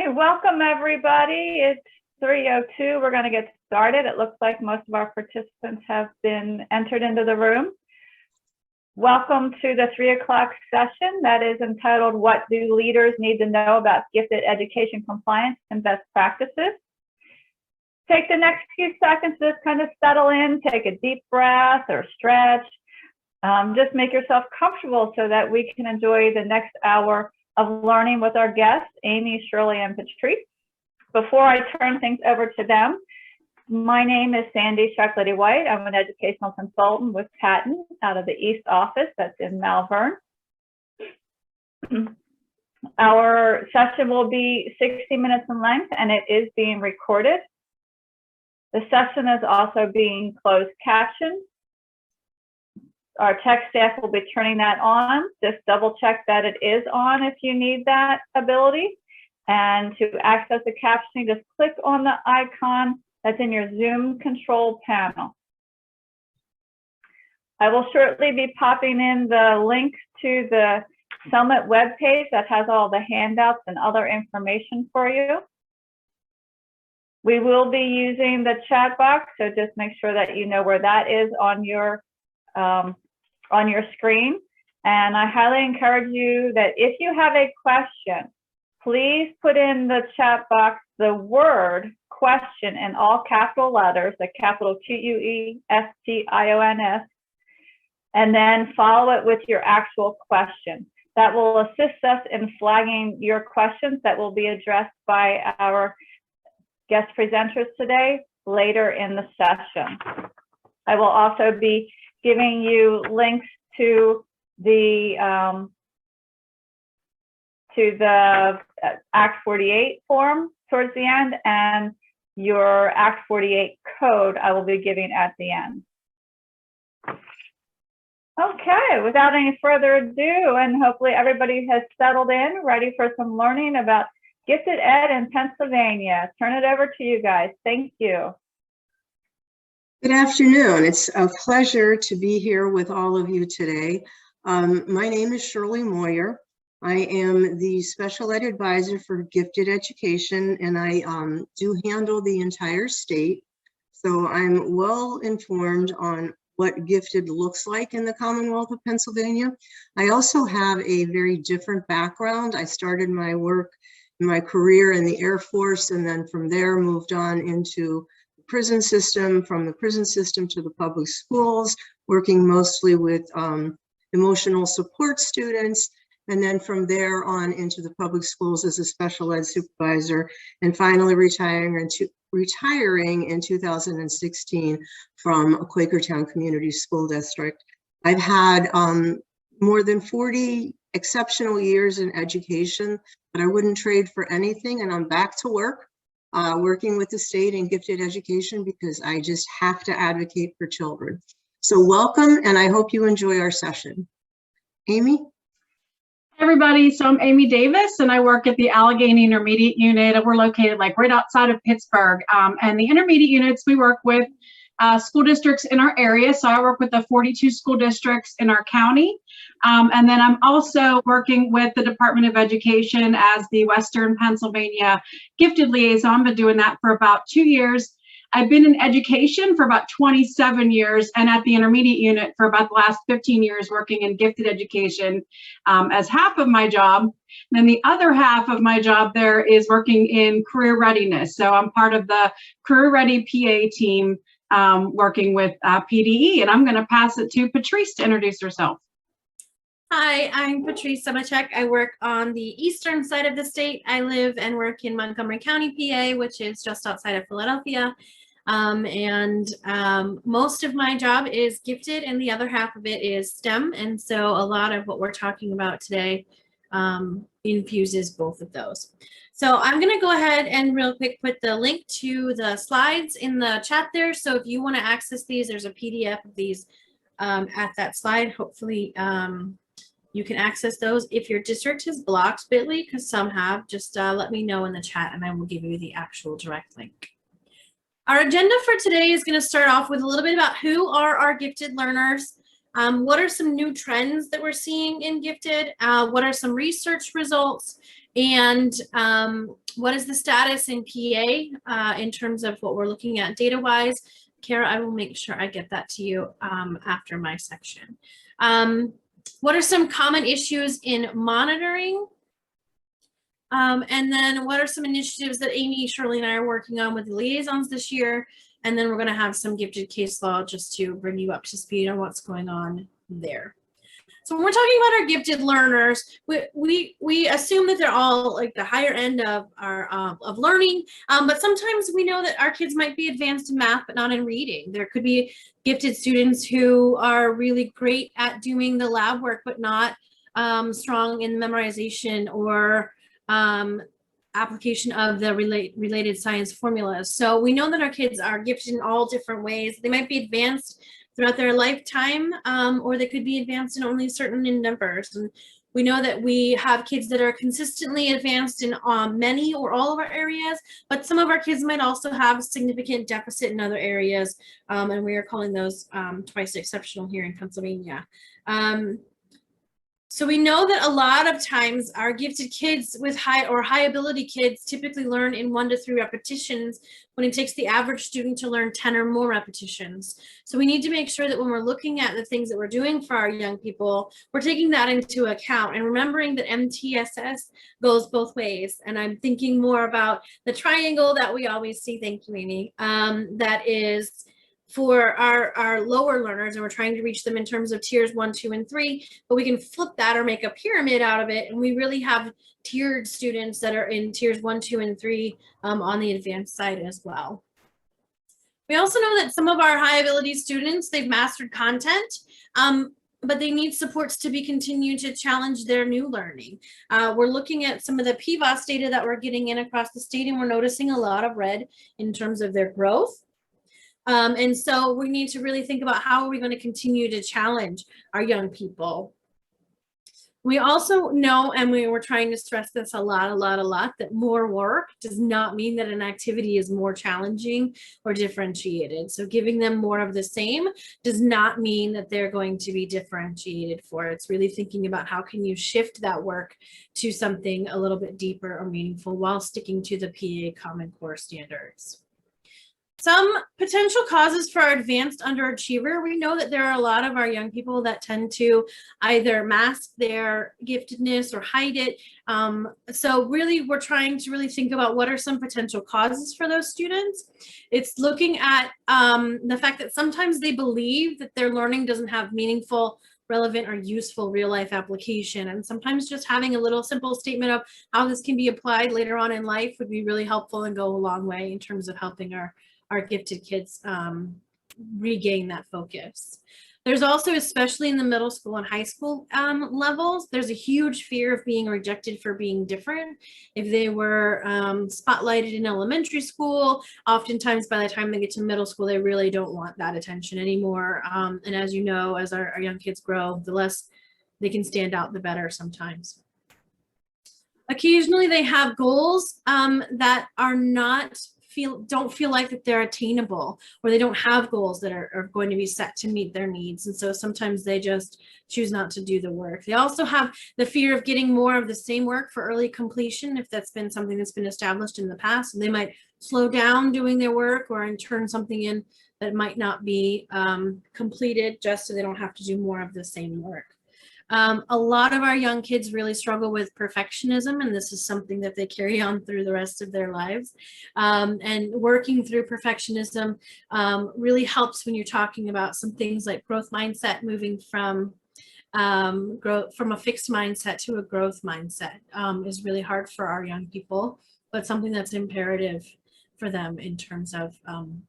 Hey, welcome everybody. It's 3:02. We're going to get started. It looks like most of our participants have been entered into the room. Welcome to the 3 o'clock session that is entitled, What Do Leaders Need to Know About Gifted Education Compliance and Best Practices? Take the next few seconds to just kind of settle in, take a deep breath or stretch. Just make yourself comfortable so that we can enjoy the next hour of learning with our guests, Amy, Shirley, and Patrice. Before I turn things over to them, my name is Sandy Chocolady-White. I'm an educational consultant with Patton out of the East Office that's in Malvern. Our session will be 60 minutes in length and it is being recorded. The session is also being closed captioned. Our tech staff will be turning that on. Just double check that it is on if you need that ability. And to access the captioning, just click on the icon that's in your Zoom control panel. I will shortly be popping in the link to the Summit webpage that has all the handouts and other information for you. We will be using the chat box, so just make sure that you know where that is on your screen. And I highly encourage you that if you have a question, please put in the chat box the word question in all capital letters, the capital QUESTIONS, and then follow it with your actual question. That will assist us in flagging your questions that will be addressed by our guest presenters today later in the session. I will also be giving you links to the Act 48 form towards the end, and your Act 48 code I will be giving at the end. Okay, without any further ado, and hopefully everybody has settled in, ready for some learning about gifted ed in Pennsylvania. Turn it over to you guys. Thank you. Good afternoon. It's a pleasure to be here with all of you today. My name is Shirley Meyer. I am the Special Ed Advisor for Gifted Education, and I do handle the entire state. So I'm well informed on what gifted looks like in the Commonwealth of Pennsylvania. I also have a very different background. I started my work, my career in the Air Force, and then from there moved on into the prison system, from the prison system to the public schools, working mostly with emotional support students, and then from there on into the public schools as a special ed supervisor, and finally retiring in 2016 from a Quakertown Community School District. I've had more than 40 exceptional years in education that I wouldn't trade for anything, and I'm back to work, working with the state in gifted education because I just have to advocate for children. So welcome, and I hope you enjoy our session. Amy? Hey everybody, so I'm Amy Davis and I work at the Allegheny Intermediate Unit, and we're located like right outside of Pittsburgh. And the intermediate units, we work with school districts in our area. So I work with the 42 school districts in our county. And then I'm also working with the Department of Education as the Western Pennsylvania Gifted Liaison. I've been doing that for about 2 years. I've been in education for about 27 years and at the intermediate unit for about the last 15 years working in gifted education as half of my job. And then the other half of my job there is working in career readiness. So I'm part of the Career Ready PA team working with PDE, and I'm going to pass it to Patrice to introduce herself. Hi, I'm Patrice Demachek. I work on the eastern side of the state. I live and work in Montgomery County, PA, which is just outside of Philadelphia. Most of my job is gifted and the other half of it is STEM. And so a lot of what we're talking about today infuses both of those. So I'm going to go ahead and real quick put the link to the slides in the chat there. So if you want to access these, there's a PDF of these at that slide. Hopefully you can access those. If your district has blocked Bitly, because some have, just let me know in the chat and I will give you the actual direct link. Our agenda for today is going to start off with a little bit about who are our gifted learners, What are some new trends that we're seeing in gifted? What are some research results? And what is the status in PA in terms of what we're looking at data-wise? Kara, I will make sure I get that to you after my section. What are some common issues in monitoring? And then what are some initiatives that Amy, Shirley, and I are working on with the liaisons this year? And then we're going to have some gifted case law just to bring you up to speed on what's going on there. So when we're talking about our gifted learners, we assume that they're all like the higher end of our of learning, but sometimes we know that our kids might be advanced in math but not in reading. There could be gifted students who are really great at doing the lab work but not strong in memorization or application of the related science formulas. So we know that our kids are gifted in all different ways. They might be advanced throughout their lifetime, or they could be advanced in only certain numbers. And we know that we have kids that are consistently advanced in many or all of our areas, but some of our kids might also have a significant deficit in other areas, and we are calling those twice exceptional here in Pennsylvania. So we know that a lot of times our gifted kids with high ability kids typically learn in 1 to 3 repetitions when it takes the average student to learn 10 or more repetitions. So we need to make sure that when we're looking at the things that we're doing for our young people, we're taking that into account and remembering that MTSS goes both ways. And I'm thinking more about the triangle that we always see, thank you, Amy, that is for our lower learners, and we're trying to reach them in terms of tiers 1, 2, and 3, but we can flip that or make a pyramid out of it. And we really have tiered students that are in tiers 1, 2, and 3 on the advanced side as well. We also know that some of our high ability students, they've mastered content, but they need supports to be continued to challenge their new learning. We're looking at some of the PIVAS data that we're getting in across the state, and we're noticing a lot of red in terms of their growth. And so we need to really think about how are we going to continue to challenge our young people. We also know, and we were trying to stress this a lot, that more work does not mean that an activity is more challenging or differentiated. So giving them more of the same does not mean that they're going to be differentiated for it. It's really thinking about how can you shift that work to something a little bit deeper or meaningful while sticking to the PA Common Core standards. Some potential causes for advanced underachiever. We know that there are a lot of our young people that tend to either mask their giftedness or hide it. So really, we're trying to really think about what are some potential causes for those students. It's looking at the fact that sometimes they believe that their learning doesn't have meaningful, relevant, or useful real life application. And sometimes just having a little simple statement of how this can be applied later on in life would be really helpful and go a long way in terms of helping our gifted kids regain that focus. There's also, especially in the middle school and high school levels, there's a huge fear of being rejected for being different. If they were spotlighted in elementary school, oftentimes by the time they get to middle school, they really don't want that attention anymore. And as you know, as our young kids grow, the less they can stand out, the better sometimes. Occasionally they have goals that are don't feel like that they're attainable, or they don't have goals that are going to be set to meet their needs. And so sometimes they just choose not to do the work. They also have the fear of getting more of the same work for early completion if that's been something that's been established in the past. And they might slow down doing their work or turn something in that might not be completed just so they don't have to do more of the same work. A lot of our young kids really struggle with perfectionism, and this is something that they carry on through the rest of their lives. And working through perfectionism really helps when you're talking about some things like growth mindset, moving from a fixed mindset to a growth mindset is really hard for our young people, but something that's imperative for them in terms of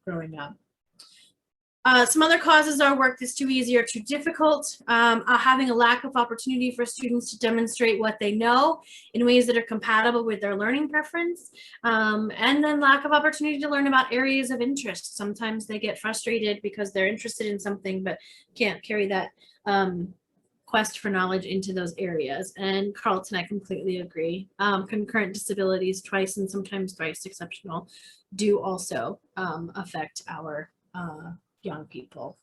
growing up. Some other causes are work that's too easy or too difficult, having a lack of opportunity for students to demonstrate what they know in ways that are compatible with their learning preference, and then lack of opportunity to learn about areas of interest. Sometimes they get frustrated because they're interested in something but can't carry that quest for knowledge into those areas. And Carlton, I completely agree. Concurrent disabilities, twice and sometimes thrice exceptional, do also affect our young people.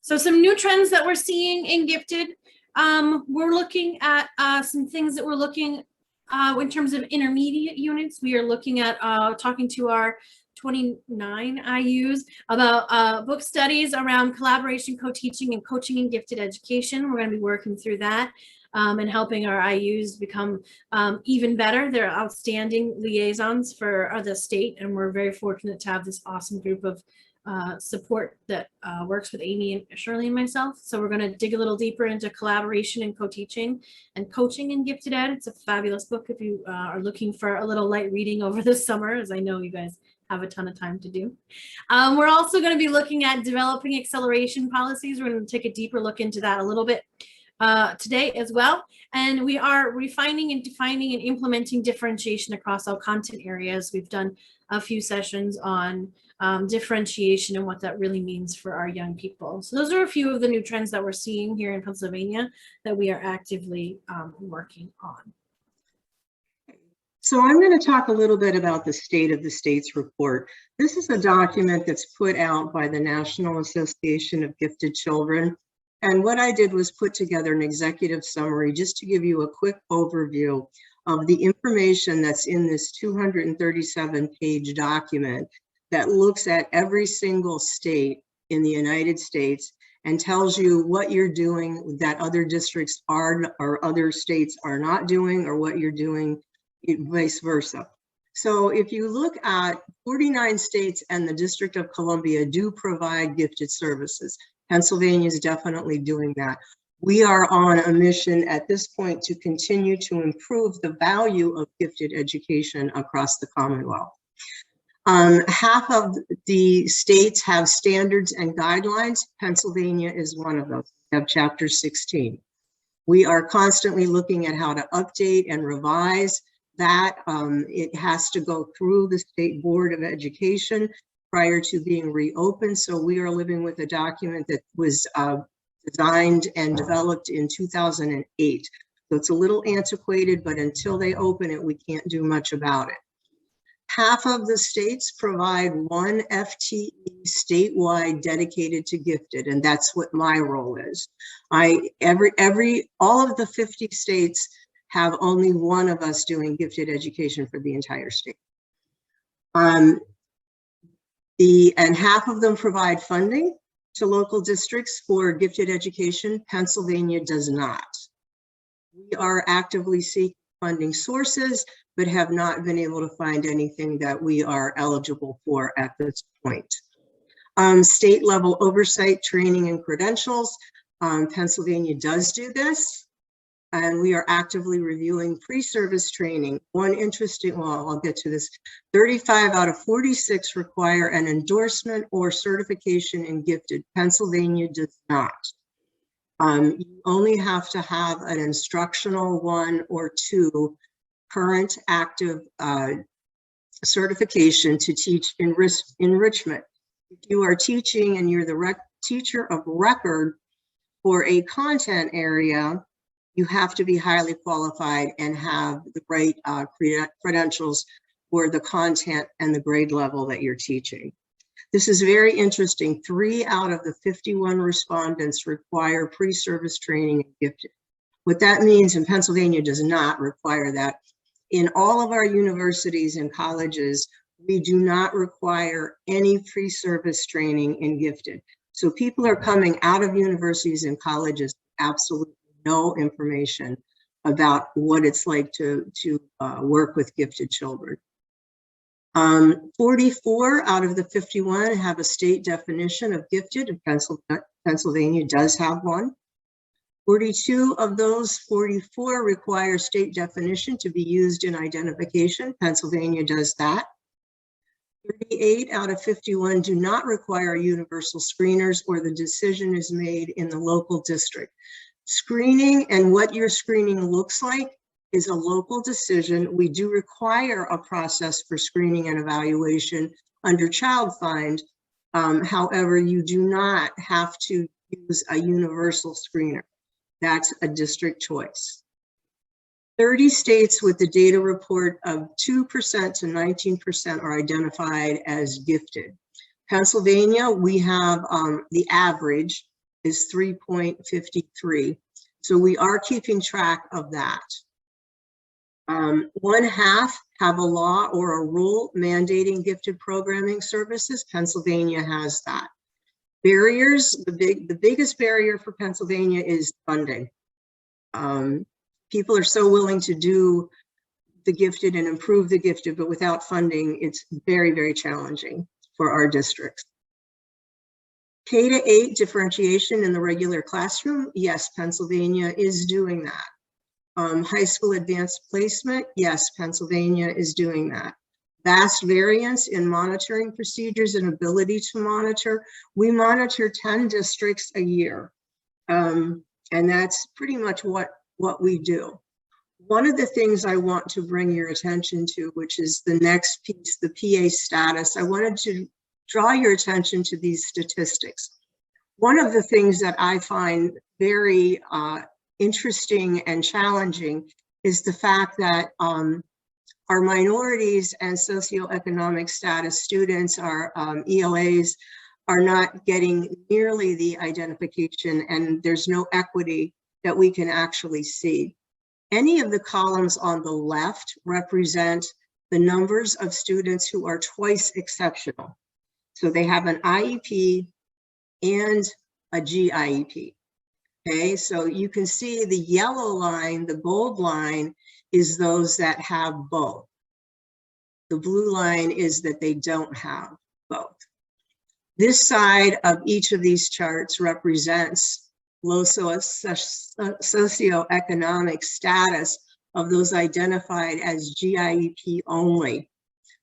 So some new trends that we're seeing in gifted. We're looking at some things that we're looking in terms of intermediate units. We are looking at talking to our 29 IUs about book studies around collaboration, co-teaching, and coaching in gifted education. We're going to be working through that and helping our IUs become even better. They're outstanding liaisons for the state, and we're very fortunate to have this awesome group of support that works with Amy and Shirley and myself. So we're going to dig a little deeper into collaboration and co-teaching and coaching in gifted ed. It's a fabulous book if you are looking for a little light reading over the summer, as I know you guys have a ton of time to do. We're also going to be looking at developing acceleration policies. We're going to take a deeper look into that a little bit today as well. And we are refining and defining and implementing differentiation across all content areas. We've done a few sessions on differentiation and what that really means for our young people. So those are a few of the new trends that we're seeing here in Pennsylvania that we are actively working on. So I'm going to talk a little bit about the State of the States report. This is a document that's put out by the National Association of Gifted Children. And what I did was put together an executive summary just to give you a quick overview of the information that's in this 237-page document that looks at every single state in the United States and tells you what you're doing that other districts are or other states are not doing, or what you're doing vice versa. So if you look at 49 states and the District of Columbia do provide gifted services. Pennsylvania is definitely doing that. We are on a mission at this point to continue to improve the value of gifted education across the Commonwealth. Half of the states have standards and guidelines. Pennsylvania is one of those. We have Chapter 16. We are constantly looking at how to update and revise that. It has to go through the State Board of Education prior to being reopened. So we are living with a document that was designed and developed in 2008. So it's a little antiquated, but until they open it, we can't do much about it. Half of the states provide one FTE statewide dedicated to gifted, and that's what my role is. All of the 50 states have only one of us doing gifted education for the entire state. And half of them provide funding to local districts for gifted education. Pennsylvania does not. We are actively seeking funding sources, but have not been able to find anything that we are eligible for at this point. State level oversight, training, and credentials. Pennsylvania does do this, and we are actively reviewing pre-service training. One interesting, well, I'll get to this, 35 out of 46 require an endorsement or certification in gifted. Pennsylvania does not. You only have to have an instructional 1 or 2 current active certification to teach enrichment. If you are teaching and you're the teacher of record for a content area, you have to be highly qualified and have the right credentials for the content and the grade level that you're teaching. This is very interesting. 3 out of the 51 respondents require pre-service training in gifted. What that means, and Pennsylvania does not require that, in all of our universities and colleges, we do not require any pre-service training in gifted. So people are coming out of universities and colleges with absolutely no information about what it's like to work with gifted children. 44 out of the 51 have a state definition of gifted, and Pennsylvania does have one. 42 of those 44 require state definition to be used in identification. Pennsylvania does that. 38 out of 51 do not require universal screeners, or the decision is made in the local district. Screening and what your screening looks like is a local decision. We do require a process for screening and evaluation under Child Find. However, you do not have to use a universal screener. That's a district choice. 30 states with the data report of 2% to 19% are identified as gifted. Pennsylvania, we have the average is 3.53. So we are keeping track of that. 1/2 have a law or a rule mandating gifted programming services. Pennsylvania has that. Barriers, the biggest barrier for Pennsylvania is funding. People are so willing to do the gifted and improve the gifted, but without funding, it's very, very challenging for our districts. K-8 differentiation in the regular classroom, yes, Pennsylvania is doing that. High school advanced placement, yes, Pennsylvania is doing that. Vast variance in monitoring procedures and ability to monitor. We monitor 10 districts a year, and that's pretty much what we do. One of the things I want to bring your attention to, which is the next piece, the PA status, I wanted to draw your attention to these statistics. One of the things that I find very interesting and challenging is the fact that our minorities and socioeconomic status students, our ELAs, are not getting nearly the identification, and there's no equity that we can actually see. Any of the columns on the left represent the numbers of students who are twice exceptional. So they have an IEP and a GIEP. Okay, so you can see the yellow line, the gold line, is those that have both. The blue line is that they don't have both. This side of each of these charts represents low socioeconomic status of those identified as GIEP only.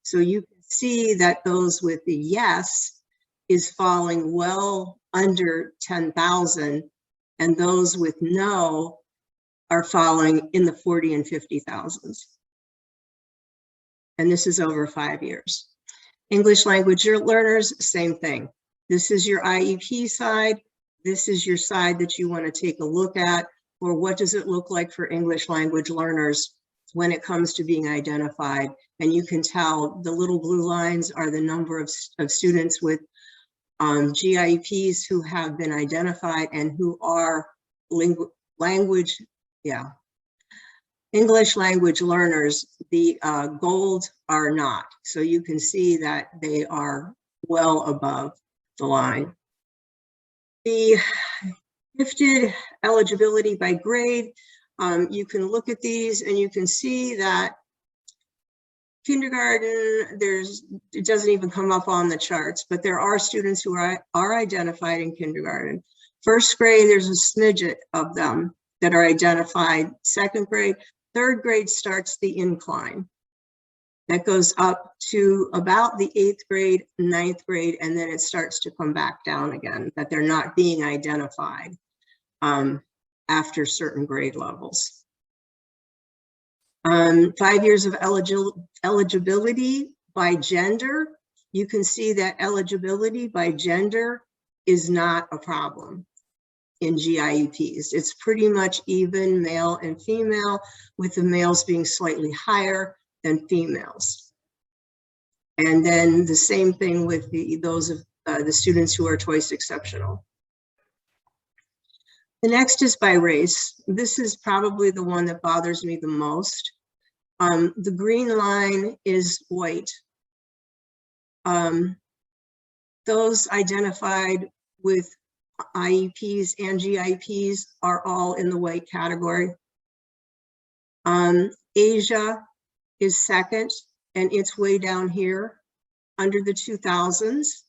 So you can see that those with the yes is falling well under 10,000, and those with no are falling in the 40 and 50,000s. And this is over 5 years. English language learners, same thing. This is your IEP side. This is your side that you want to take a look at, or what does it look like for English language learners when it comes to being identified. And you can tell the little blue lines are the number of students with GIEPs who have been identified and who are English language learners. The gold are not. So you can see that they are well above the line. The gifted eligibility by grade, you can look at these and you can see that kindergarten, it doesn't even come up on the charts, but there are students who are identified in kindergarten. First grade, there's a smidget of them that are identified. Second grade, third grade starts the incline. That goes up to about the 8th grade, 9th grade, and then it starts to come back down again, that they're not being identified after certain grade levels. 5 years of eligibility by gender. You can see that eligibility by gender is not a problem in GIEPs. It's pretty much even male and female, with the males being slightly higher than females. And then the same thing with those of the students who are twice exceptional. The next is by race. This is probably the one that bothers me the most. The green line is white. Those identified with IEPs and GIEPs are all in the white category. Asia is second, and it's way down here under the 2000s.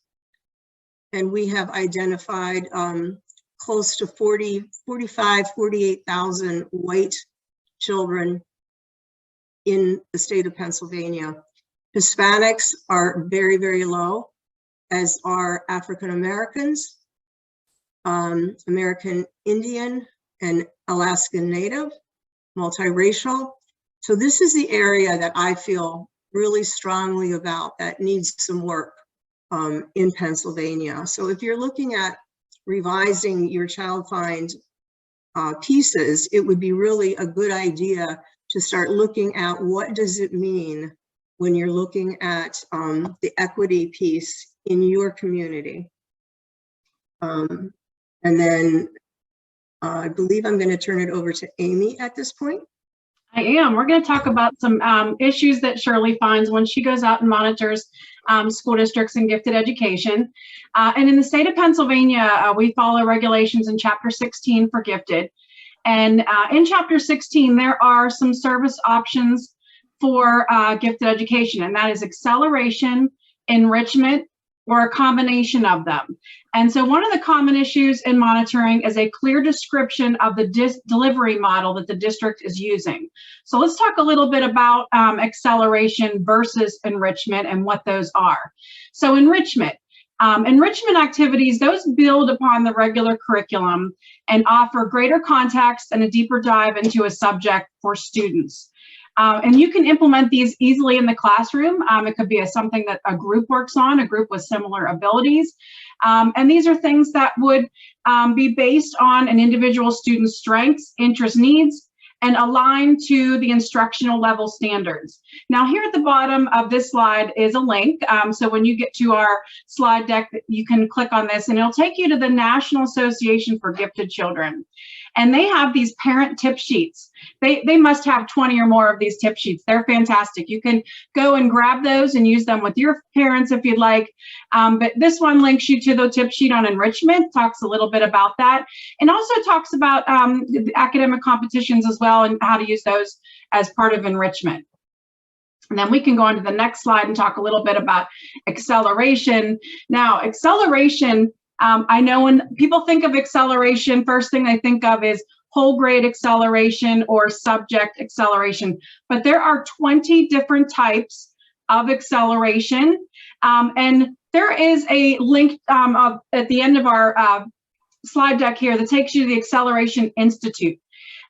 And we have identified close to 48,000 white children in the state of Pennsylvania. Hispanics are very, very low, as are African Americans, American Indian, and Alaskan Native, multiracial. So this is the area that I feel really strongly about that needs some work in Pennsylvania. So if you're looking at revising your child find pieces, it would be really a good idea to start looking at what does it mean when you're looking at the equity piece in your community. And then I believe I'm going to turn it over to Amy at this point. I am. We're going to talk about some issues that Shirley finds when she goes out and monitors school districts and gifted education. And in the state of Pennsylvania, we follow regulations in Chapter 16 for gifted. And in Chapter 16, there are some service options for gifted education, and that is acceleration, enrichment, or a combination of them. And so one of the common issues in monitoring is a clear description of the delivery model that the district is using. So let's talk a little bit about acceleration versus enrichment and what those are. So enrichment. Enrichment activities, those build upon the regular curriculum and offer greater context and a deeper dive into a subject for students. And you can implement these easily in the classroom. It could be something that a group works on, a group with similar abilities. And these are things that would be based on an individual student's strengths, interests, needs, and align to the instructional level standards. Now, here at the bottom of this slide is a link. So when you get to our slide deck, you can click on this and it'll take you to the National Association for Gifted Children. And they have these parent tip sheets. They must have 20 or more of these tip sheets. They're fantastic. You can go and grab those and use them with your parents if you'd like. But this one links you to the tip sheet on enrichment, talks a little bit about that, and also talks about the academic competitions as well and how to use those as part of enrichment. And then we can go on to the next slide and talk a little bit about acceleration. Now, acceleration, I know when people think of acceleration, first thing they think of is whole grade acceleration or subject acceleration, but there are 20 different types of acceleration. And there is a link at the end of our slide deck here that takes you to the Acceleration Institute.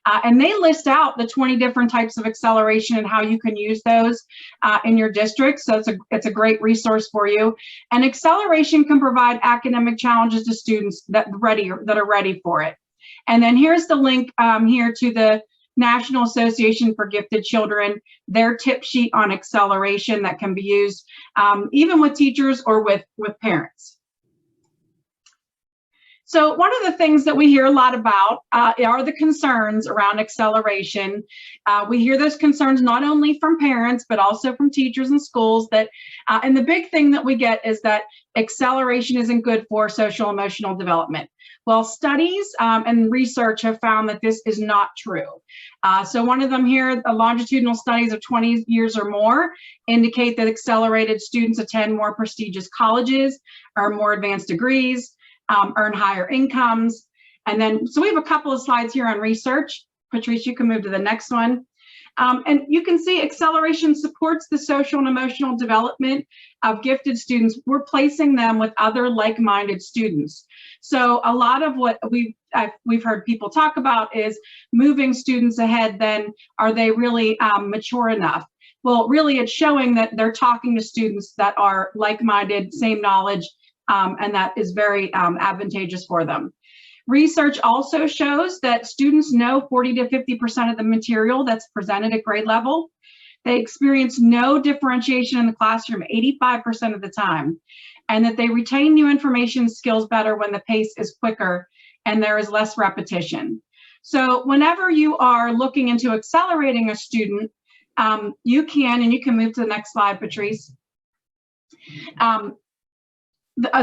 And they list out the 20 different types of acceleration and how you can use those in your district. So it's a great resource for you. And acceleration can provide academic challenges to students that are ready for it. And then here's the link here to the National Association for Gifted Children, their tip sheet on acceleration that can be used even with teachers or with parents. So one of the things that we hear a lot about are the concerns around acceleration. We hear those concerns not only from parents, but also from teachers and schools that, and the big thing that we get is that acceleration isn't good for social emotional development. Well, studies and research have found that this is not true. So one of them here, longitudinal studies of 20 years or more indicate that accelerated students attend more prestigious colleges, earn more advanced degrees, earn higher incomes. And then, so we have a couple of slides here on research. Patrice, you can move to the next one. And you can see acceleration supports the social and emotional development of gifted students. We're placing them with other like-minded students. So a lot of what we've heard people talk about is moving students ahead, then are they really mature enough? Well, really it's showing that they're talking to students that are like-minded, same knowledge, and that is very advantageous for them. Research also shows that students know 40 to 50% of the material that's presented at grade level. They experience no differentiation in the classroom 85% of the time, and that they retain new information skills better when the pace is quicker and there is less repetition. So whenever you are looking into accelerating a student, you can move to the next slide, Patrice.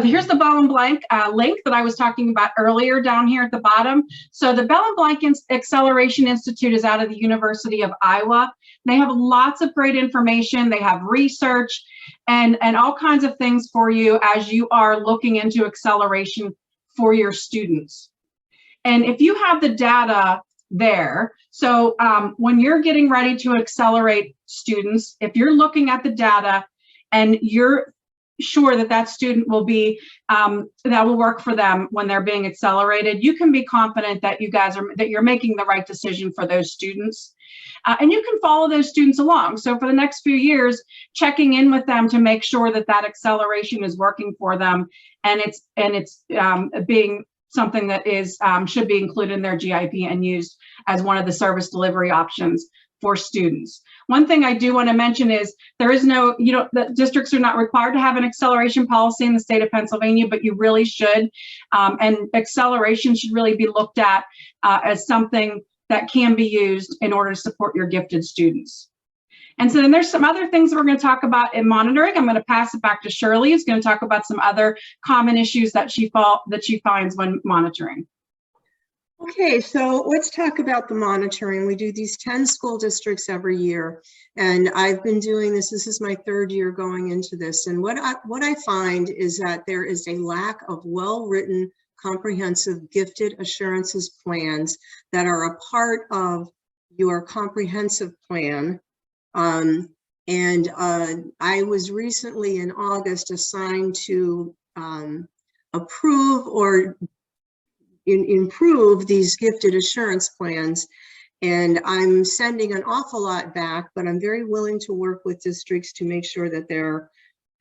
Here's the Bell and Blank link that I was talking about earlier down here at the bottom. So the Bell and Blank Acceleration Institute is out of the University of Iowa. They have lots of great information. They have research and all kinds of things for you as you are looking into acceleration for your students. And if you have the data there, so when you're getting ready to accelerate students, if you're looking at the data and you're sure that that student will be that will work for them when they're being accelerated, you can be confident that you're making the right decision for those students, and you can follow those students along. So for the next few years, checking in with them to make sure that that acceleration is working for them, and it's being something that is should be included in their GIP and used as one of the service delivery options for students. One thing I do want to mention is there is no, the districts are not required to have an acceleration policy in the state of Pennsylvania, but you really should. And acceleration should really be looked at as something that can be used in order to support your gifted students. And so then there's some other things that we're going to talk about in monitoring. I'm going to pass it back to Shirley, who's going to talk about some other common issues that she finds when monitoring. Okay, so let's talk about the monitoring. We do these 10 school districts every year, and I've been doing this. This is my 3rd year going into this, and what I find is that there is a lack of well-written, comprehensive gifted assurances plans that are a part of your comprehensive plan. I was recently in August assigned to approve or improve these gifted assurance plans, and I'm sending an awful lot back, but I'm very willing to work with districts to make sure that they're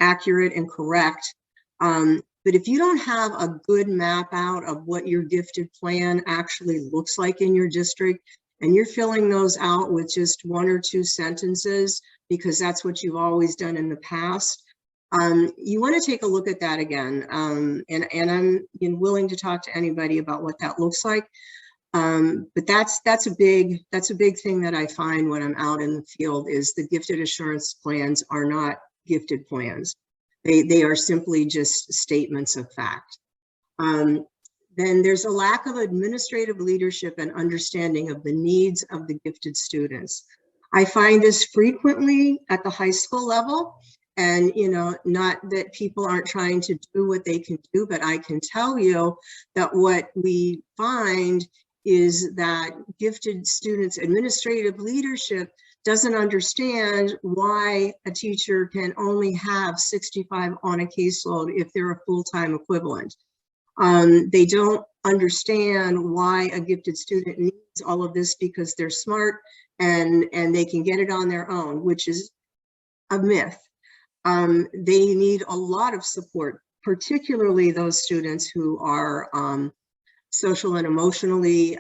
accurate and correct. But if you don't have a good map out of what your gifted plan actually looks like in your district, and you're filling those out with just 1 or 2 sentences because that's what you've always done in the past, you want to take a look at that again. And I'm willing to talk to anybody about what that looks like. But that's a big thing that I find when I'm out in the field is the gifted assurance plans are not gifted plans. They are simply just statements of fact. Then there's a lack of administrative leadership and understanding of the needs of the gifted students. I find this frequently at the high school level. And, not that people aren't trying to do what they can do, but I can tell you that what we find is that gifted students' administrative leadership doesn't understand why a teacher can only have 65 on a caseload if they're a full-time equivalent. They don't understand why a gifted student needs all of this because they're smart and they can get it on their own, which is a myth. They need a lot of support, particularly those students who are social and emotionally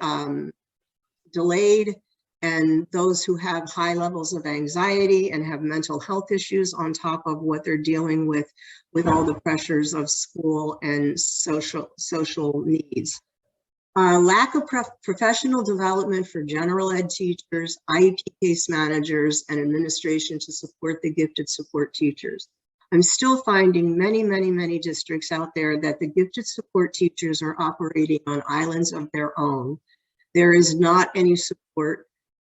delayed, and those who have high levels of anxiety and have mental health issues on top of what they're dealing with all the pressures of school and social needs. Lack of professional development for general ed teachers, IEP case managers, and administration to support the gifted support teachers. I'm still finding many districts out there that the gifted support teachers are operating on islands of their own. There is not any support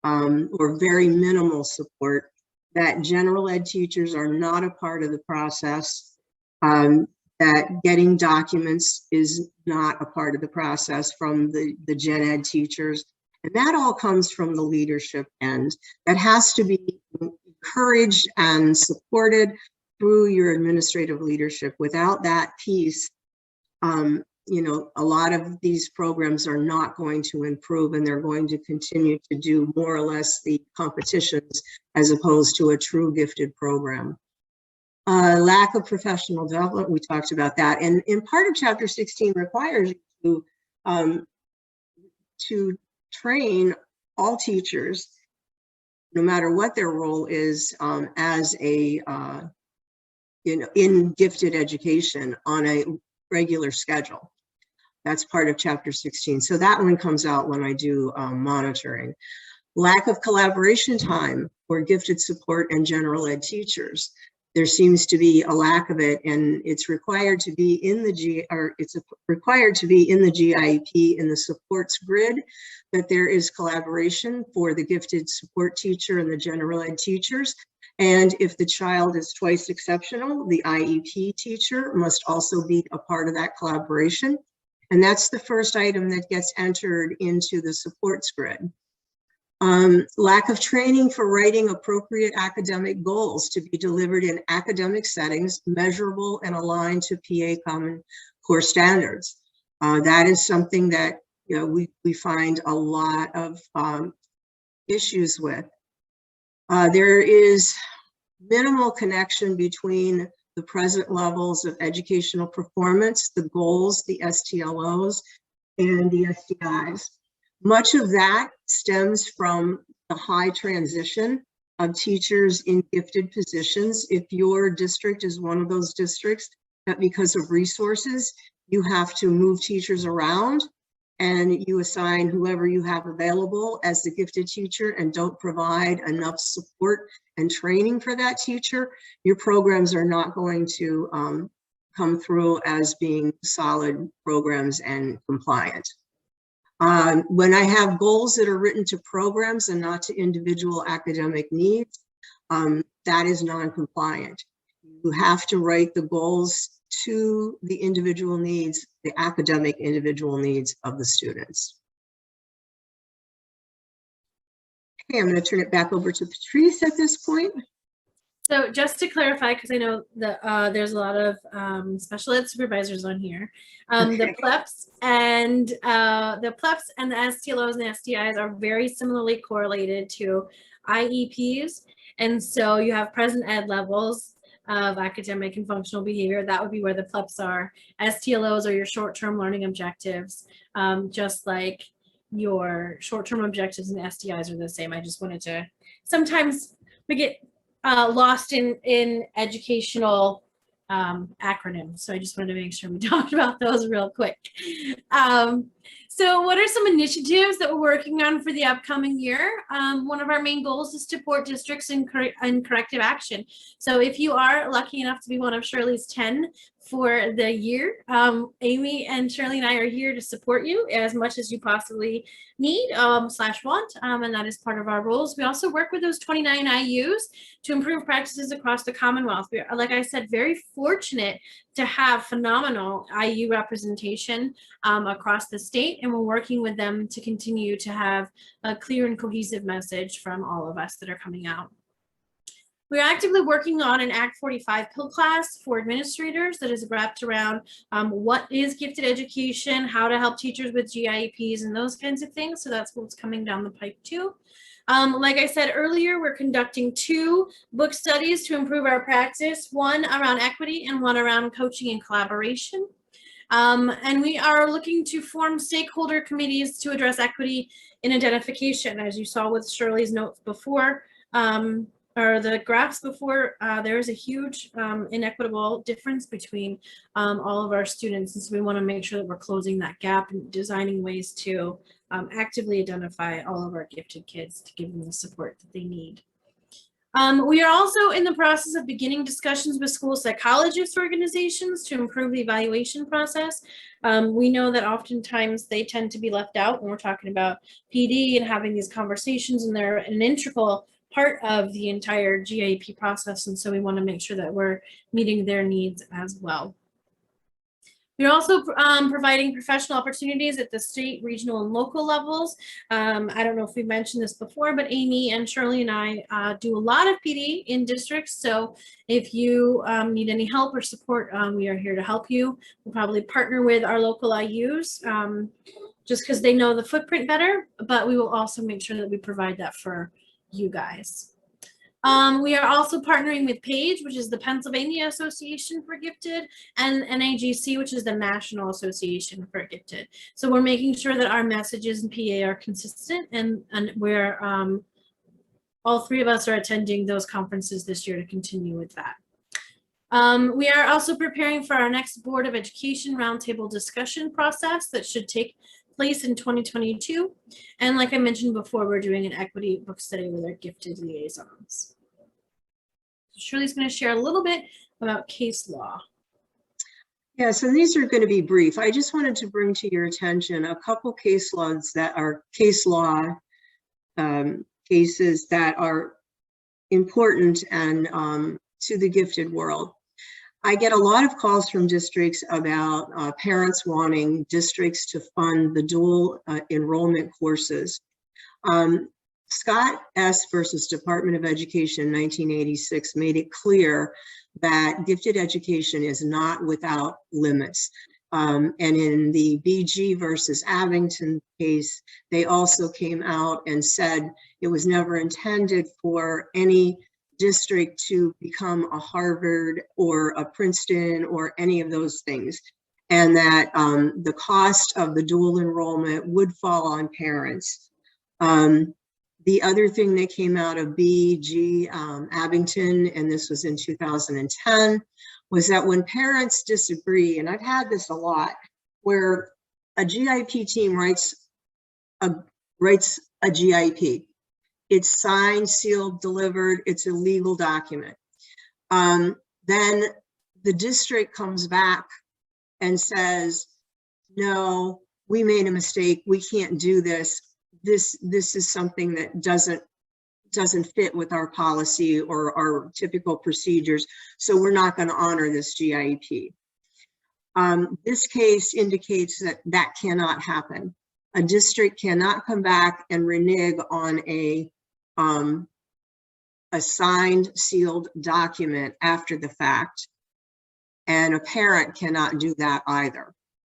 or very minimal support, that general ed teachers are not a part of the process, that getting documents is not a part of the process from the gen ed teachers. And that all comes from the leadership end. That has to be encouraged and supported through your administrative leadership. Without that piece, a lot of these programs are not going to improve, and they're going to continue to do more or less the competitions as opposed to a true gifted program. Lack of professional development, we talked about that. And in part of Chapter 16 requires you to train all teachers, no matter what their role is, as a, in gifted education on a regular schedule. That's part of Chapter 16. So that one comes out when I do monitoring. Lack of collaboration time for gifted support and general ed teachers. There seems to be a lack of it, and it's required to be in the required to be in the GIEP in the supports grid, that there is collaboration for the gifted support teacher and the general ed teachers. And if the child is twice exceptional, the IEP teacher must also be a part of that collaboration. And that's the first item that gets entered into the supports grid. Lack of training for writing appropriate academic goals to be delivered in academic settings, measurable and aligned to PA Common Core standards. That is something that we find a lot of issues with. There is minimal connection between the present levels of educational performance, the goals, the STLOs, and the SDIs. Much of that stems from the high transition of teachers in gifted positions. If your district is one of those districts that because of resources, you have to move teachers around and you assign whoever you have available as the gifted teacher and don't provide enough support and training for that teacher, your programs are not going to come through as being solid programs and compliant. When I have goals that are written to programs and not to individual academic needs, that is non-compliant. You have to write the goals to the individual needs, the academic individual needs of the students. Okay, I'm going to turn it back over to Patrice at this point. So just to clarify, because I know that there's a lot of special ed supervisors on here, the PLEPs and the STLOs and STIs are very similarly correlated to IEPs. And so you have present ed levels of academic and functional behavior. That would be where the PLEPs are. STLOs are your short-term learning objectives, just like your short-term objectives and STIs are the same. I just wanted to, sometimes we get lost in educational acronyms. So I just wanted to make sure we talked about those real quick. So what are some initiatives that we're working on for the upcoming year? One of our main goals is to support districts in corrective action. So if you are lucky enough to be one of Shirley's 10 for the year, Amy and Shirley and I are here to support you as much as you possibly need / want, and that is part of our roles. We also work with those 29 IUs to improve practices across the Commonwealth. We are, like I said, very fortunate to have phenomenal IU representation across the state, and we're working with them to continue to have a clear and cohesive message from all of us that are coming out. We're actively working on an Act 45 PIL class for administrators that is wrapped around what is gifted education, how to help teachers with GIEPs and those kinds of things. So that's what's coming down the pipe too. Like I said earlier, we're conducting 2 book studies to improve our practice, one around equity and one around coaching and collaboration. And we are looking to form stakeholder committees to address equity in identification. As you saw with Shirley's notes before, or the graphs before, there is a huge inequitable difference between all of our students. And so we want to make sure that we're closing that gap and designing ways to actively identify all of our gifted kids to give them the support that they need. We are also in the process of beginning discussions with school psychologist organizations to improve the evaluation process. We know that oftentimes they tend to be left out when we're talking about PD and having these conversations, and they're an integral part of the entire GIEP process, and so we want to make sure that we're meeting their needs as well. We're also providing professional opportunities at the state, regional, and local levels. I don't know if we mentioned this before, but Amy and Shirley and I do a lot of PD in districts. So if you need any help or support, we are here to help you. We'll probably partner with our local IUs just because they know the footprint better, but we will also make sure that we provide that for you guys. We are also partnering with PAGE, which is the Pennsylvania Association for Gifted, and NAGC, which is the National Association for Gifted. So we're making sure that our messages in PA are consistent, and we're all 3 of us are attending those conferences this year to continue with that. We are also preparing for our next Board of Education roundtable discussion process that should take place in 2022. And like I mentioned before, we're doing an equity book study with our gifted liaisons. Shirley's going to share a little bit about case law. Yeah, so these are going to be brief. I just wanted to bring to your attention a couple case laws that are case law cases that are important and to the gifted world. I get a lot of calls from districts about parents wanting districts to fund the dual enrollment courses. Scott S. versus Department of Education 1986 made it clear that gifted education is not without limits. And in the BG versus Abington case, they also came out and said it was never intended for any district to become a Harvard or a Princeton or any of those things, and that the cost of the dual enrollment would fall on parents. The other thing that came out of BG Abington, and this was in 2010, was that when parents disagree, and I've had this a lot, where a GIP team writes a GIP. It's signed, sealed, delivered. It's a legal document. Then the district comes back and says, no, we made a mistake. We can't do this. This is something that doesn't fit with our policy or our typical procedures. So we're not going to honor this GIP. This case indicates that that cannot happen. A district cannot come back and renege on a signed, sealed document after the fact, and a parent cannot do that either.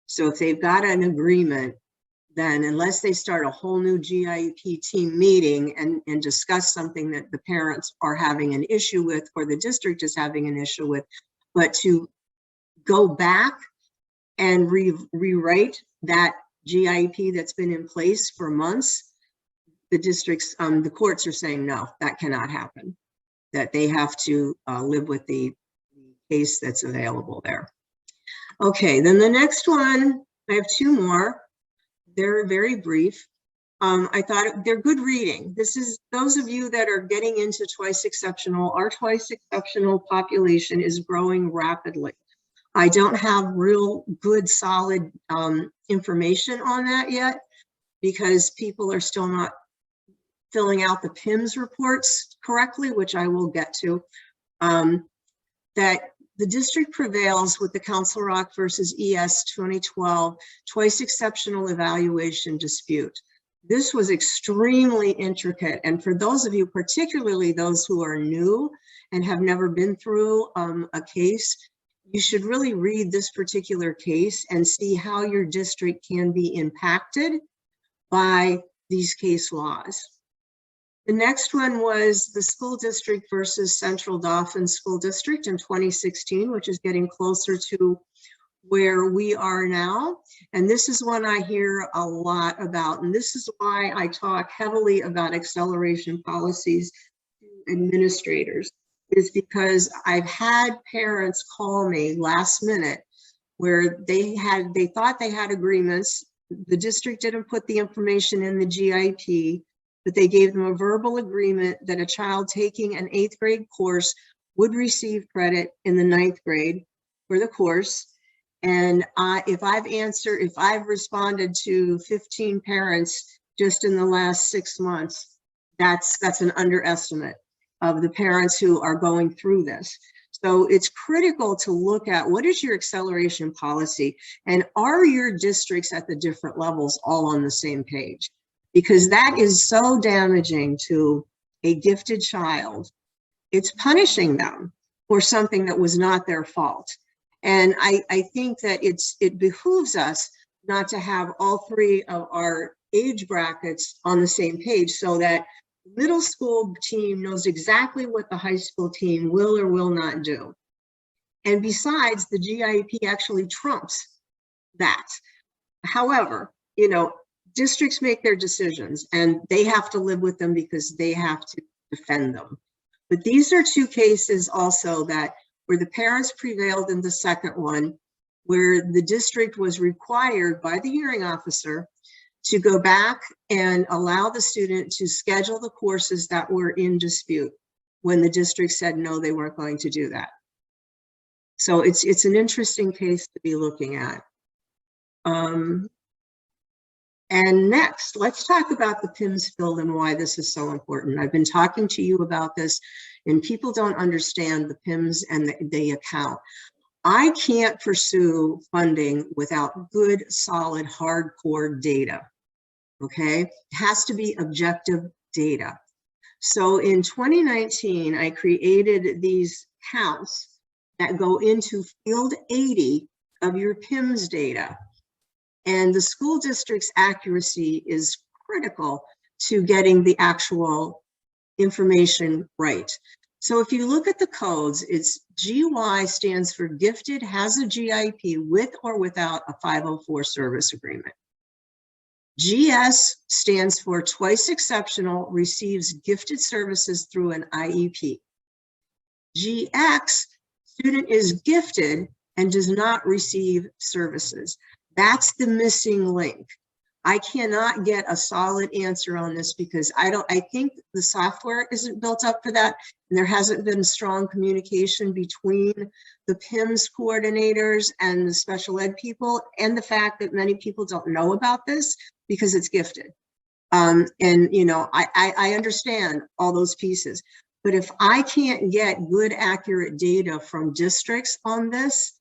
So if they've got an agreement, then unless they start a whole new GIP team meeting and discuss something that the parents are having an issue with or the district is having an issue with, but to go back and rewrite that GIP that's been in place for months, the districts, the courts are saying, no, that cannot happen, that they have to live with the case that's available there. Okay, then the next one, I have two more. They're very brief. I thought they're good reading. This is those of you that are getting into twice exceptional. Our twice exceptional population is growing rapidly. I don't have real good solid information on that yet because people are still not filling out the PIMS reports correctly, which I will get to. That the district prevails with the Council Rock versus ES 2012 twice exceptional evaluation dispute. This was extremely intricate. And for those of you, particularly those who are new and have never been through a case, you should really read this particular case and see how your district can be impacted by these case laws. The next one was the school district versus Central Dauphin School District in 2016, which is getting closer to where we are now. And this is one I hear a lot about. And this is why I talk heavily about acceleration policies to administrators, is because I've had parents call me last minute where they thought they had agreements. The district didn't put the information in the GIP, but they gave them a verbal agreement that a child taking an 8th grade course would receive credit in the 9th grade for the course. And if I've responded to 15 parents just in the last 6 months, that's an underestimate of the parents who are going through this. So it's critical to look at what is your acceleration policy and are your districts at the different levels all on the same page? Because that is so damaging to a gifted child. It's punishing them for something that was not their fault. And I think that it behooves us not to have all three of our age brackets on the same page so that middle school team knows exactly what the high school team will or will not do. And besides, the GIP actually trumps that. However, you know, districts make their decisions and they have to live with them because they have to defend them. But these are two cases also that where the parents prevailed in the second one, where the district was required by the hearing officer to go back and allow the student to schedule the courses that were in dispute when the district said no, they weren't going to do that. So it's an interesting case to be looking at. And next, let's talk about the PIMS field and why this is so important. I've been talking to you about this and people don't understand the PIMS and the account. I can't pursue funding without good, solid, hardcore data, okay? It has to be objective data. So in 2019, I created these counts that go into field 80 of your PIMS data. And the school district's accuracy is critical to getting the actual information right. So if you look at the codes, it's GY stands for gifted has a GIP with or without a 504 service agreement. GS stands for twice exceptional, receives gifted services through an IEP. GX, student is gifted and does not receive services. That's the missing link. I cannot get a solid answer on this because I think the software isn't built up for that. And there hasn't been strong communication between the PIMS coordinators and the special ed people, and the fact that many people don't know about this because it's gifted. And you know, I understand all those pieces, but if I can't get good, accurate data from districts on this,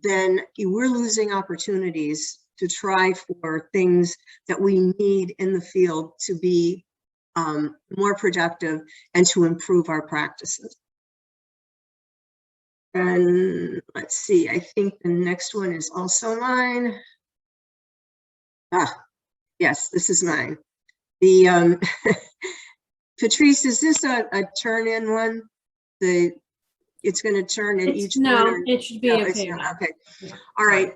then we're losing opportunities to try for things that we need in the field to be more productive and to improve our practices. And let's see, I think the next one is also mine. Yes, this is mine. The Patrice, is this a turn-in one? It's going to turn in each no, one? it should be okay. Okay. All right.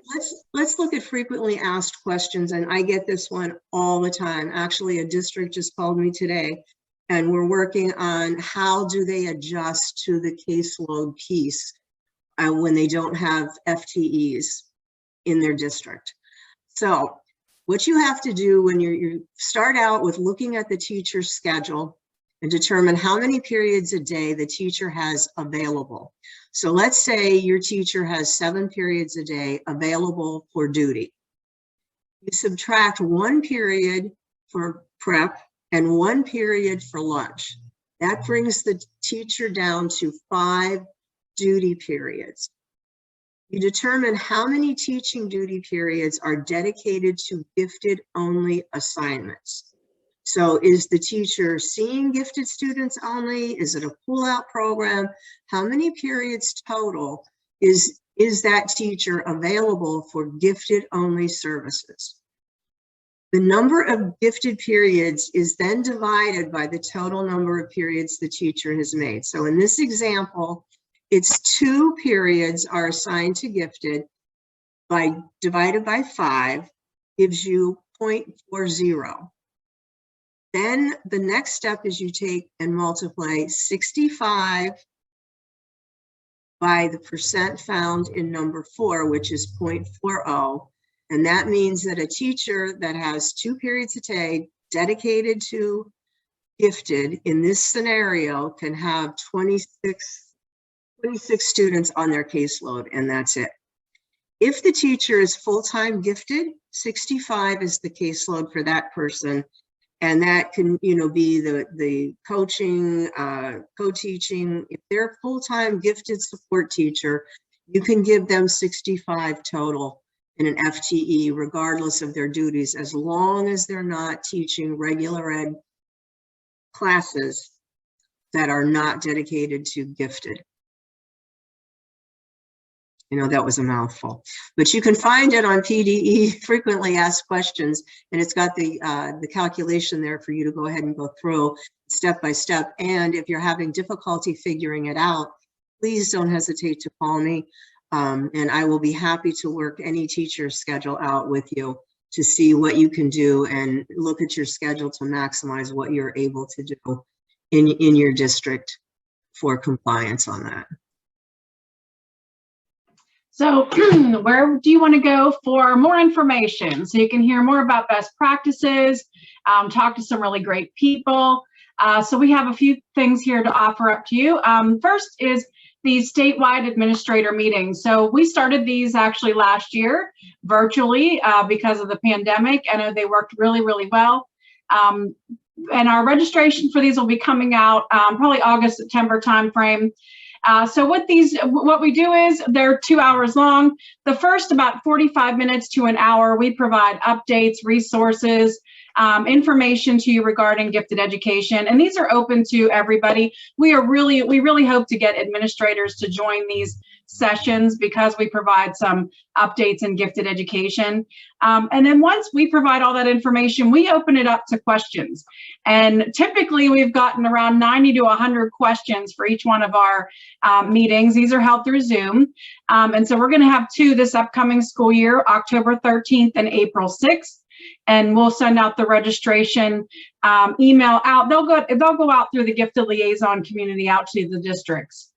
Let's look at frequently asked questions, and I get this one all the time. Actually, a district just called me today, and we're working on how do they adjust to the caseload piece when they don't have FTEs in their district. So what you have to do when you start out with looking at the teacher's schedule and determine how many periods a day the teacher has available. So let's say your teacher has 7 periods a day available for duty. You subtract 1 period for prep and 1 period for lunch. That brings the teacher down to 5 duty periods. You determine how many teaching duty periods are dedicated to gifted only assignments. So is the teacher seeing gifted students only? Is it a pull-out program? How many periods total is that teacher available for gifted only services? The number of gifted periods is then divided by the total number of periods the teacher has made. So in this example, it's 2 periods are assigned to gifted divided by 5 gives you 0.40. Then the next step is you take and multiply 65 by the percent found in number 4, which is 0.40. And that means that a teacher that has 2 periods a day dedicated to gifted in this scenario can have 26 students on their caseload, and that's it. If the teacher is full-time gifted, 65 is the caseload for that person. And that can, you know, be the coaching, co-teaching. If they're a full-time gifted support teacher, you can give them 65 total in an FTE, regardless of their duties, as long as they're not teaching regular ed classes that are not dedicated to gifted. You know, that was a mouthful, but you can find it on PDE, frequently asked questions, and it's got the calculation there for you to go ahead and go through step by step. And if you're having difficulty figuring it out, please don't hesitate to call me, and I will be happy to work any teacher's schedule out with you to see what you can do and look at your schedule to maximize what you're able to do in your district for compliance on that. So where do you want to go for more information? So you can hear more about best practices, talk to some really great people. So we have a few things here to offer up to you. First is these statewide administrator meetings. So we started these actually last year virtually because of the pandemic. I know they worked really, really well. And our registration for these will be coming out probably August, September timeframe. So what we do is they're 2 hours long. The first about 45 minutes to an hour, we provide updates, resources, information to you regarding gifted education, and these are open to everybody. We really hope to get administrators to join these sessions because we provide some updates in gifted education. And then once we provide all that information, we open it up to questions. And typically we've gotten around 90 to 100 questions for each one of our meetings. These are held through Zoom. And so we're going to have 2 this upcoming school year, October 13th and April 6th. and we'll send out the registration email out. They'll go out through the Gifted Liaison community out to the districts.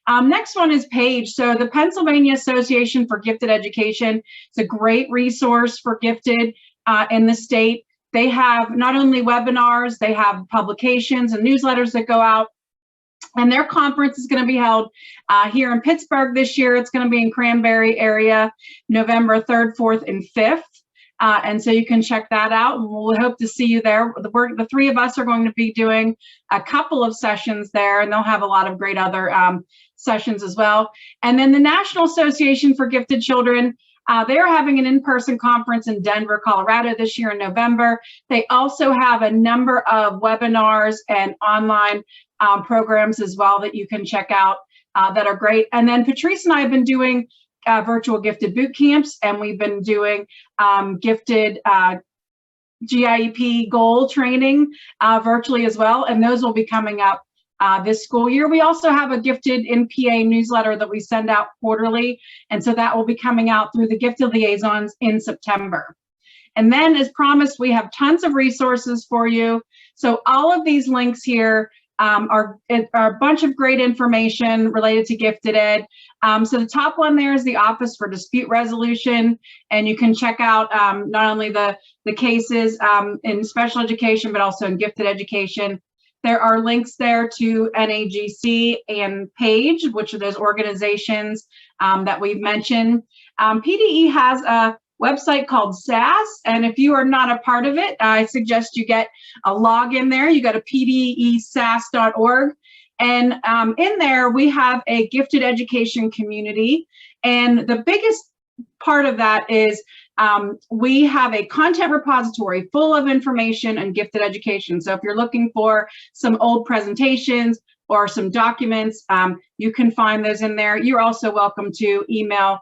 Next one is PAGE. So the Pennsylvania Association for Gifted Education is a great resource for gifted in the state. They have not only webinars, they have publications and newsletters that go out. And their conference is going to be held here in Pittsburgh this year. It's going to be in Cranberry area, November 3rd, 4th, and 5th. And so you can check that out. And we'll hope to see you there. The three of us are going to be doing a couple of sessions there, and they'll have a lot of great other sessions as well. And then the National Association for Gifted Children, they're having an in-person conference in Denver, Colorado this year in November. They also have a number of webinars and online programs as well that you can check out that are great. And then Patrice and I have been doing virtual gifted boot camps, and we've been doing gifted GIEP goal training virtually as well. And those will be coming up this school year. We also have a gifted NPA newsletter that we send out quarterly. And so that will be coming out through the Gifted Liaisons in September. And then as promised, we have tons of resources for you. So all of these links here are a bunch of great information related to gifted ed. So the top one there is the Office for Dispute Resolution, and you can check out not only the cases in special education, but also in gifted education. There are links there to NAGC and PAGE, which are those organizations that we've mentioned. PDE has a website called SAS, and if you are not a part of it, I suggest you get a login there. You go to pdesas.org, and in there we have a gifted education community, and the biggest part of that is we have a content repository full of information on gifted education. So if you're looking for some old presentations or some documents, you can find those in there. You're also welcome to email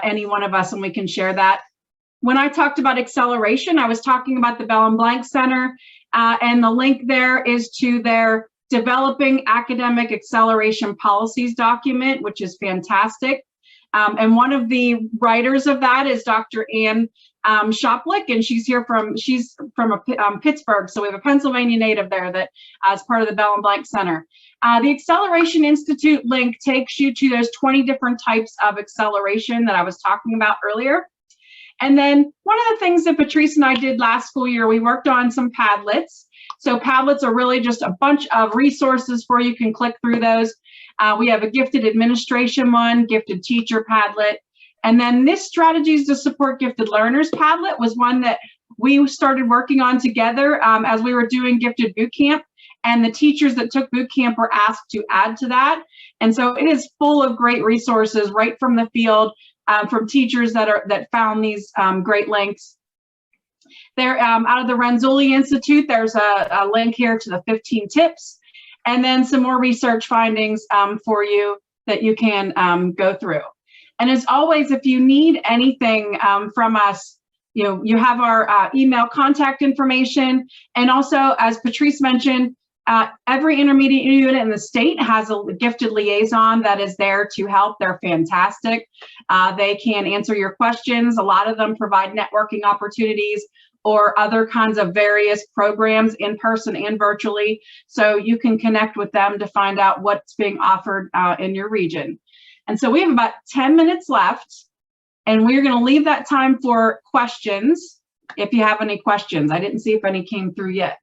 any one of us and we can share that. When I talked about acceleration, I was talking about the Bell and Blank Center, and the link there is to their Developing Academic Acceleration Policies document, which is fantastic. And one of the writers of that is Dr. Ann Shoplick, and she's from Pittsburgh, so we have a Pennsylvania native there that is part of the Bell and Blank Center. The Acceleration Institute link takes you to those 20 different types of acceleration that I was talking about earlier. And then one of the things that Patrice and I did last school year, we worked on some Padlets. So Padlets are really just a bunch of resources for you. You can click through those. We have a gifted administration one, gifted teacher Padlet. And then this Strategies to Support Gifted Learners Padlet was one that we started working on together as we were doing gifted boot camp. And the teachers that took boot camp were asked to add to that. And so it is full of great resources right from the field from teachers that found these great links. They're out of the Renzulli Institute. There's a link here to the 15 tips, and then some more research findings for you that you can go through. And as always, if you need anything from us, you have our email contact information. And also, as Patrice mentioned, every intermediate unit in the state has a gifted liaison that is there to help. They're fantastic. They can answer your questions. A lot of them provide networking opportunities or other kinds of various programs in person and virtually. So you can connect with them to find out what's being offered in your region. And so we have about 10 minutes left, and we're going to leave that time for questions if you have any questions. I didn't see if any came through yet.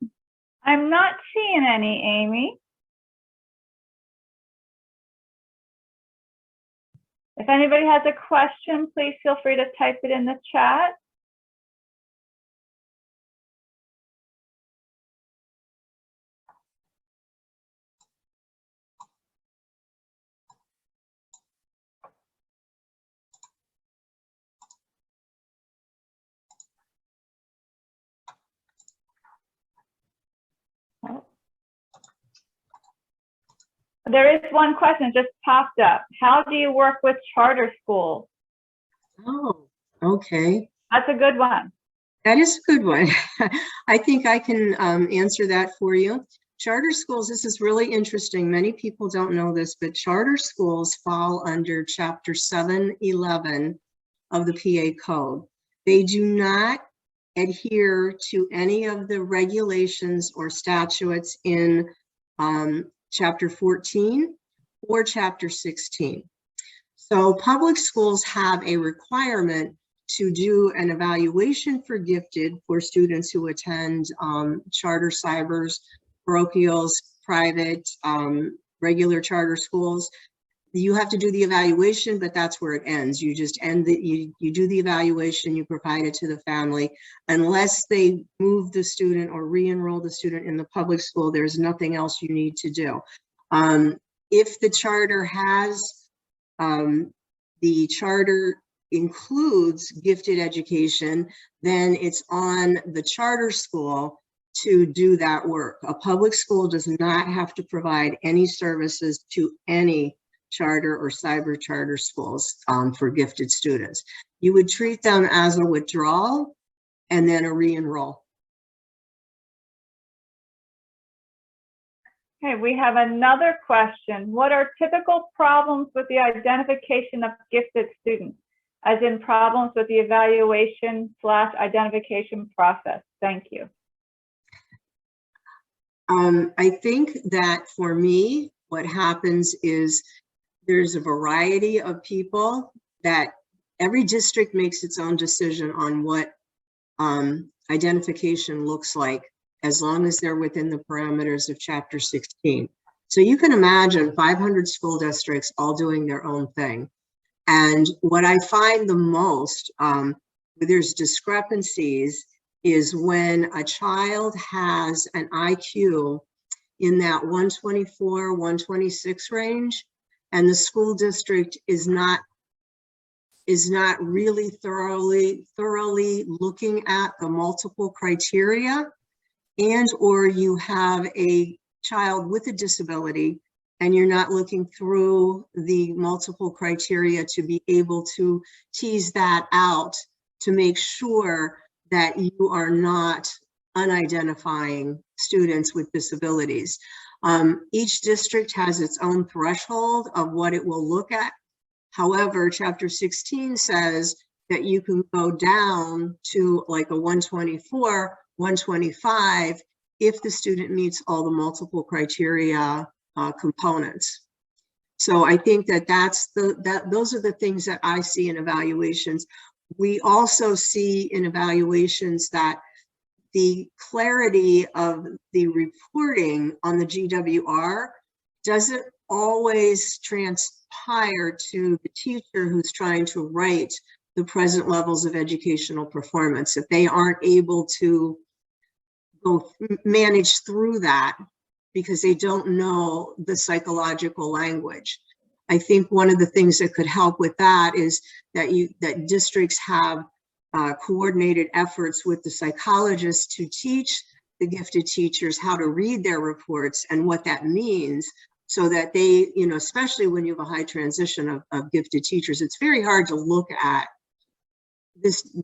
I'm not seeing any, Amy. If anybody has a question, please feel free to type it in the chat. There is one question just popped up. How do you work with charter schools? Oh, okay. That's a good one. That is a good one. I think I can answer that for you. Charter schools, this is really interesting. Many people don't know this, but charter schools fall under Chapter 711 of the PA Code. They do not adhere to any of the regulations or statutes in Chapter 14 or Chapter 16. So public schools have a requirement to do an evaluation for gifted for students who attend charter cybers, parochials, private, regular charter schools. You have to do the evaluation, but that's where it ends. You just end the, you do the evaluation, you provide it to the family. Unless they move the student or re-enroll the student in the public school, there's nothing else you need to do. If the charter has, the charter includes gifted education, then it's on the charter school to do that work. A public school does not have to provide any services to any charter or cyber charter schools for gifted students. You would treat them as a withdrawal and then a re-enroll. Okay, we have another question. What are typical problems with the identification of gifted students, as in problems with the evaluation/identification process? Thank you. I think that for me, what happens is there's a variety of people that every district makes its own decision on what identification looks like, as long as they're within the parameters of Chapter 16. So you can imagine 500 school districts all doing their own thing. And what I find the most, where there's discrepancies, is when a child has an IQ in that 124, 126 range, and the school district is not really thoroughly looking at the multiple criteria, and or you have a child with a disability and you're not looking through the multiple criteria to be able to tease that out to make sure that you are not unidentifying students with disabilities. Each district has its own threshold of what it will look at. However, Chapter 16 says that you can go down to like a 124, 125 if the student meets all the multiple criteria components. So I think that those are the things that I see in evaluations. We also see in evaluations that the clarity of the reporting on the GWR doesn't always transpire to the teacher who's trying to write the present levels of educational performance. If they aren't able to go manage through that because they don't know the psychological language. I think one of the things that could help with that is that districts have coordinated efforts with the psychologists to teach the gifted teachers how to read their reports and what that means, so that they, you know, especially when you have a high transition of gifted teachers, it's very hard to look at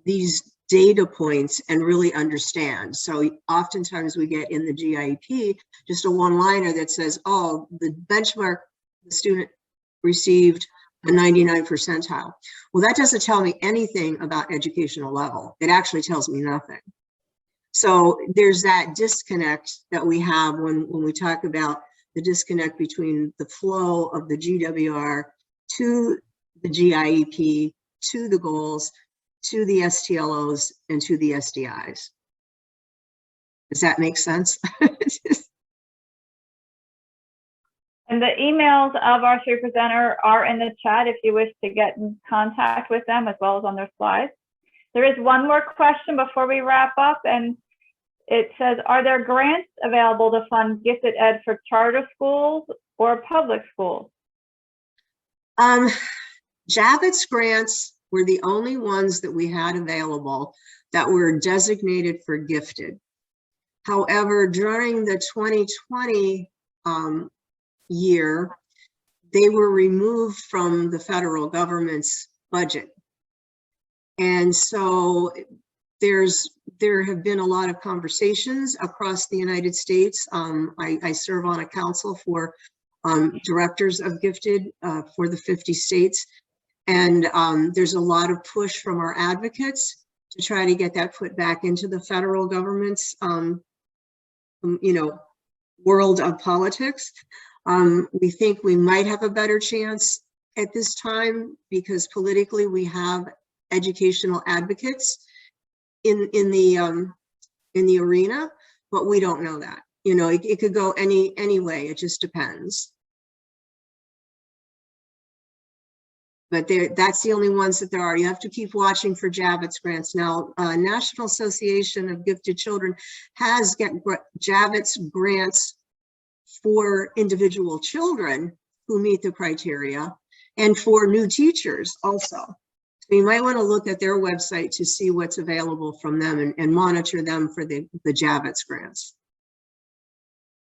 these data points and really understand. So oftentimes we get in the GIEP just a one-liner that says, oh, the benchmark, the student received a 99th percentile. Well, that doesn't tell me anything about educational level. It actually tells me nothing. So there's that disconnect that we have when we talk about the disconnect between the flow of the GWR to the GIEP, to the goals, to the STLOs, and to the SDIs. Does that make sense? And the emails of our three presenter are in the chat if you wish to get in contact with them, as well as on their slides. There is one more question before we wrap up, and it says, are there grants available to fund gifted ed for charter schools or public schools? Javits grants were the only ones that we had available that were designated for gifted. However, during the 2020 year, they were removed from the federal government's budget. And so there have been a lot of conversations across the United States. I serve on a council for directors of gifted for the 50 states. And there's a lot of push from our advocates to try to get that put back into the federal government's, world of politics. We think we might have a better chance at this time because politically we have educational advocates in the arena, but we don't know that. It could go any way. It just depends. But that's the only ones that there are. You have to keep watching for Javits grants. Now, National Association of Gifted Children has Javits grants for individual children who meet the criteria and for new teachers also. So you might want to look at their website to see what's available from them and monitor them for the Javits grants.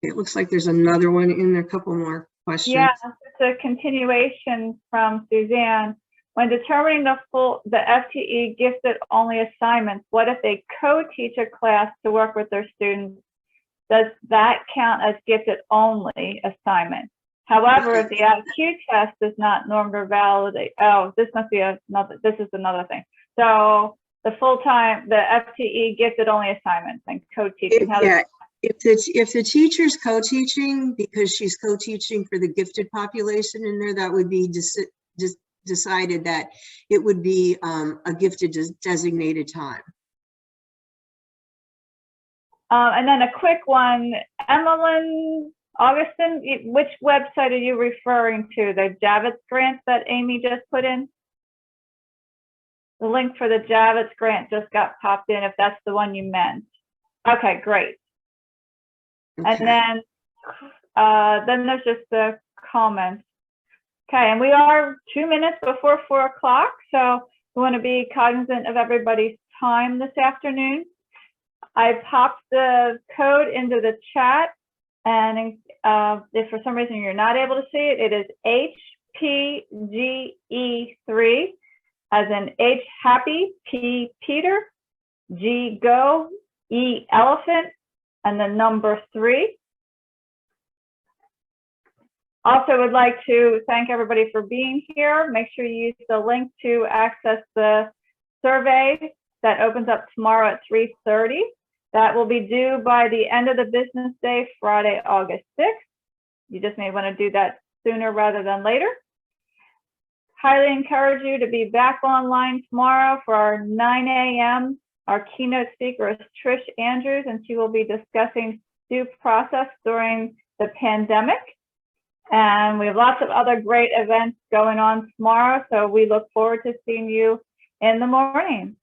It looks like there's another one in there, a couple more questions. Yeah, it's a continuation from Suzanne. When determining the FTE gifted only assignments, what if they co-teach a class to work with their students? Does that count as gifted only assignment? However, if the IQ test does not norm or validate, this is another thing. So the full-time, the FTE gifted only assignments and co-teaching. If the teacher's co-teaching, because she's co-teaching for the gifted population in there, that would be decided that it would be a gifted designated time. And then a quick one, Emmeline Augustin, which website are you referring to? The Javits grants that Amy just put in? The link for the Javits grant just got popped in, if that's the one you meant. Okay, great. Okay. And then there's just the comments. Okay, and we are 2 minutes before 4 o'clock, so we want to be cognizant of everybody's time this afternoon. I popped the code into the chat, and if for some reason you're not able to see it, it is HPGE3, as in H happy, P Peter, G go, E elephant, and the number 3. Also would like to thank everybody for being here. Make sure you use the link to access the survey that opens up tomorrow at 3:30. That will be due by the end of the business day, Friday, August 6th. You just may want to do that sooner rather than later. Highly encourage you to be back online tomorrow for our 9 a.m. Our keynote speaker is Trish Andrews, and she will be discussing due process during the pandemic. And we have lots of other great events going on tomorrow, so we look forward to seeing you in the morning.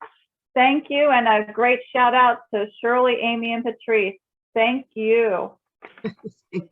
Thank you, and a great shout out to Shirley, Amy, and Patrice. Thank you. Thank you.